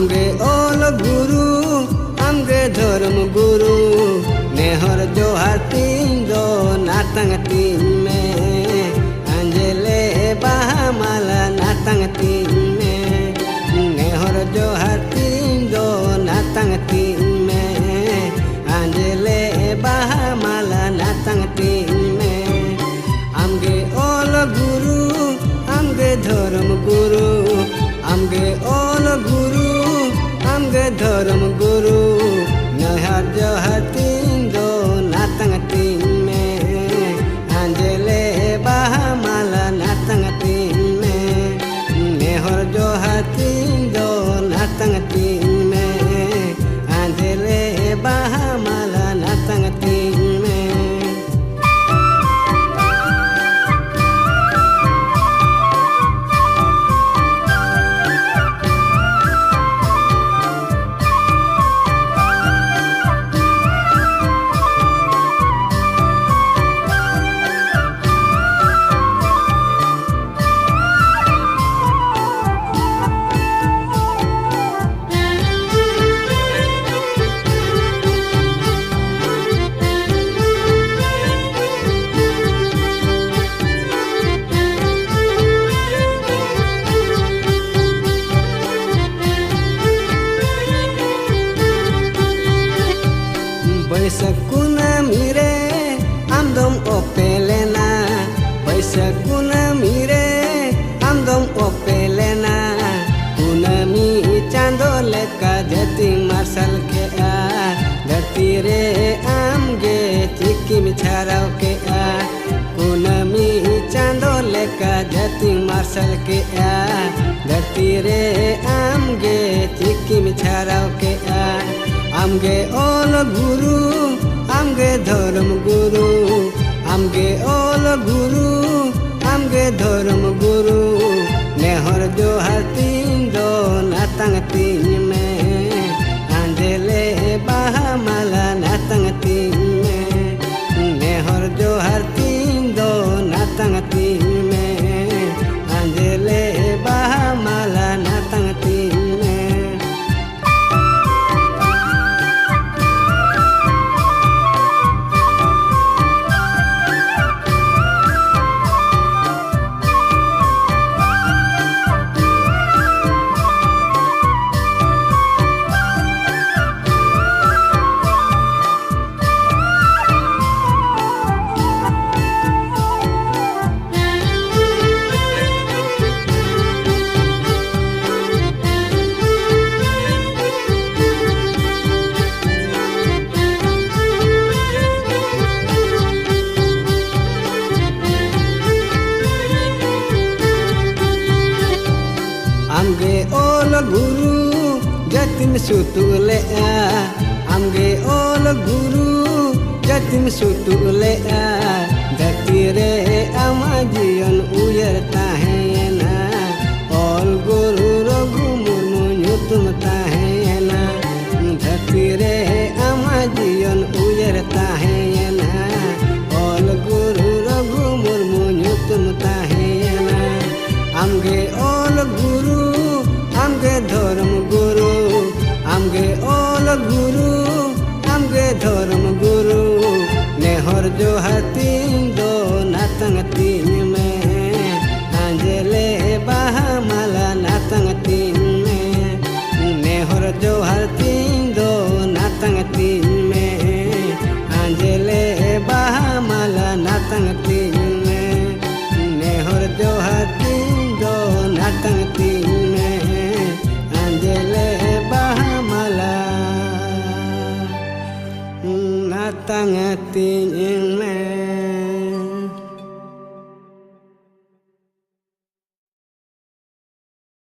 आमगे ओल गुरु आमगे धर्म गुरु नेहर जोहार तीन दो नातंग तीन में अंजले बाहा माला नातंग तीन में नेहर जोहार तीन दो नातंग तीन में अंजले बाहा माला नातंग तीन में आमगे ओल गुरु आमगे धर्म गुरु आमगे ओल गुरु आमगे धर्म गुरु नेहर जोहार तीन दो नातंग तीन में अंजले बाहा माला नातंग तीन में नेहर जोहार तीन दो नातंग तीन में अंजले बाहा माला नातंग तीन में बैसकुना मिरे आमदम ओपेलेना बैसकुना मिरे आमदम ओपेलेना कुनामी चांदो लेका धरती मार्शल के आ धरती रे आमगे चिक्की मिछाराव के आ कुनामी चांदो लेका धरती मार्शल के आ धरती रे आमगे चिक्की मिछाराव के आ आमगे ओल गुरु आमगे धर्म गुरु आमगे ओल गुरु आमगे धर्म गुरु नेहर जोहार तीन दो नातंग तीन में अंजले बाहा माला नातंग तीन में नेहर जोहार तीन दो नातंग तीन में अंजले बाहा माला नातंग तीन में आमगे ओल गुरु जतिम सुतुले आ आमगे ओल गुरु जतिम सुतुले आ धरती रे आमा जीवन उयर ताहेना ओल गुरु रघु मुर्मु ᱧᱩᱛᱩᱢ ताहेना धरती रे आमा जीवन उयर ताहेना ओल गुरु रघु मुर्मु ᱧᱩᱛᱩᱢ ताहेना आमगे ओल गुरु आमगे धर्म गुरु आमगे ओल गुरु आमगे धर्म गुरु नेहर जोहार तीन दो नातंग तीन में अंजले बाहा माला नातंग तीन में नेहर जोहार तीन दो नातंग तीन में अंजले बाहा माला नातंग तीन में नेहर जोहार तीन दो नातंग तीन में अंजले बाहा माला नातंग तीन